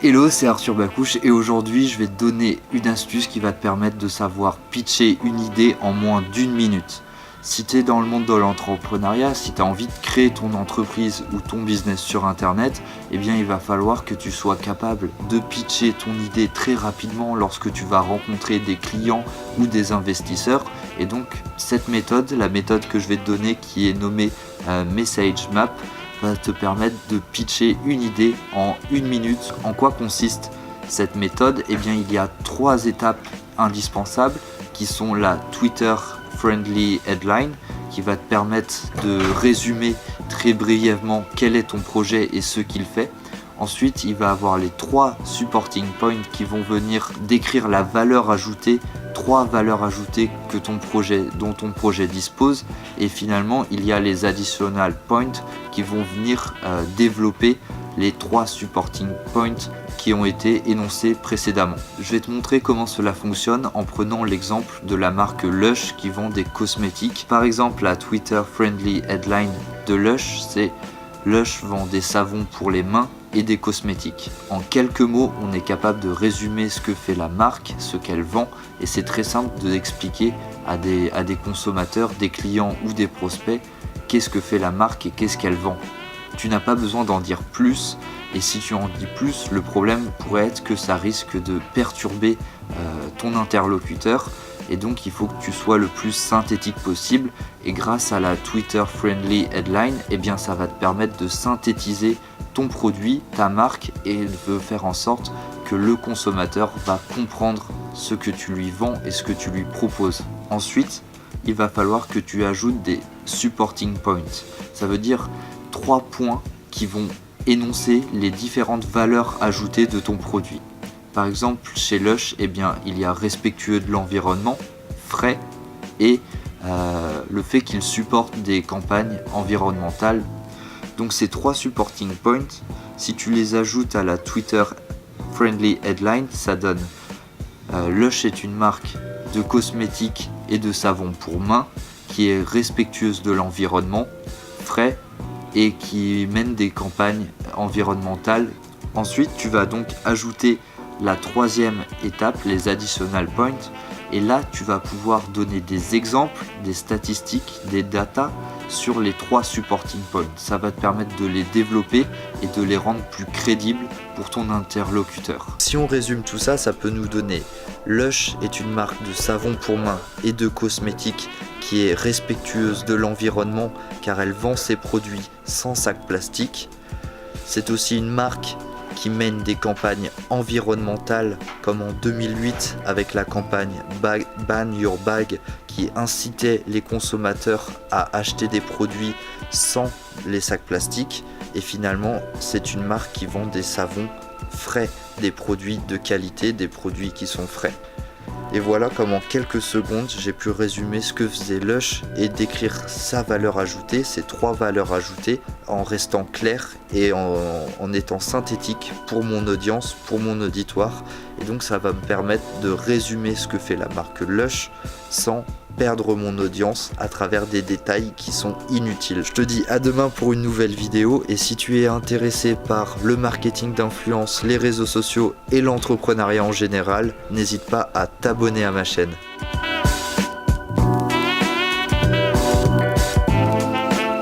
Hello, c'est Arthur Bacouche et aujourd'hui je vais te donner une astuce qui va te permettre de savoir pitcher une idée en moins d'une minute. Si tu es dans le monde de l'entrepreneuriat, si tu as envie de créer ton entreprise ou ton business sur internet, eh bien il va falloir que tu sois capable de pitcher ton idée très rapidement lorsque tu vas rencontrer des clients ou des investisseurs. Et donc cette méthode, la méthode que je vais te donner qui est nommée Message Map, va te permettre de pitcher une idée en une minute. En quoi consiste cette méthode? Eh bien il y a 3 étapes indispensables qui sont la Twitter Friendly Headline qui va te permettre de résumer très brièvement quel est ton projet et ce qu'il fait. Ensuite, il va avoir les 3 supporting points qui vont venir décrire la valeur ajoutée, 3 valeurs ajoutées dont ton projet dispose. Et finalement, il y a les additional points qui vont venir développer les 3 supporting points qui ont été énoncés précédemment. Je vais te montrer comment cela fonctionne en prenant l'exemple de la marque Lush qui vend des cosmétiques. Par exemple, la Twitter Friendly Headline de Lush, c'est Lush vend des savons pour les mains et des cosmétiques. En quelques mots, on est capable de résumer ce que fait la marque, ce qu'elle vend, et c'est très simple d'expliquer à des consommateurs, des clients ou des prospects qu'est-ce que fait la marque et qu'est-ce qu'elle vend. Tu n'as pas besoin d'en dire plus, et si tu en dis plus, le problème pourrait être que ça risque de perturber ton interlocuteur, et donc il faut que tu sois le plus synthétique possible. Et grâce à la Twitter Friendly Headline, eh bien ça va te permettre de synthétiser ton produit, ta marque, et de faire en sorte que le consommateur va comprendre ce que tu lui vends et ce que tu lui proposes. Ensuite, il va falloir que tu ajoutes des supporting points. Ça veut dire 3 points qui vont énoncer les différentes valeurs ajoutées de ton produit. Par exemple, chez Lush, eh bien, il y a respectueux de l'environnement, frais, et le fait qu'il supporte des campagnes environnementales. Donc ces 3 supporting points, si tu les ajoutes à la Twitter Friendly Headline, ça donne Lush est une marque de cosmétiques et de savons pour mains qui est respectueuse de l'environnement, frais, et qui mène des campagnes environnementales. Ensuite, tu vas donc ajouter la 3e étape, les additional points, et là tu vas pouvoir donner des exemples, des statistiques, des datas sur les 3 supporting points. Ça va te permettre de les développer et de les rendre plus crédibles pour ton interlocuteur. Si on résume tout ça, ça peut nous donner Lush est une marque de savon pour mains et de cosmétiques qui est respectueuse de l'environnement car elle vend ses produits sans sac plastique. C'est aussi une marque qui mène des campagnes environnementales comme en 2008 avec la campagne Ban Your Bag qui incitait les consommateurs à acheter des produits sans les sacs plastiques. Et finalement, c'est une marque qui vend des savons frais, des produits de qualité, des produits qui sont frais. Et voilà comment en quelques secondes j'ai pu résumer ce que faisait Lush et décrire sa valeur ajoutée, ses 3 valeurs ajoutées, en restant clair et en étant synthétique pour mon audience, pour mon auditoire. Et donc ça va me permettre de résumer ce que fait la marque Lush sans perdre mon audience à travers des détails qui sont inutiles. Je te dis à demain pour une nouvelle vidéo, et si tu es intéressé par le marketing d'influence, les réseaux sociaux et l'entrepreneuriat en général, n'hésite pas à t'abonner à ma chaîne.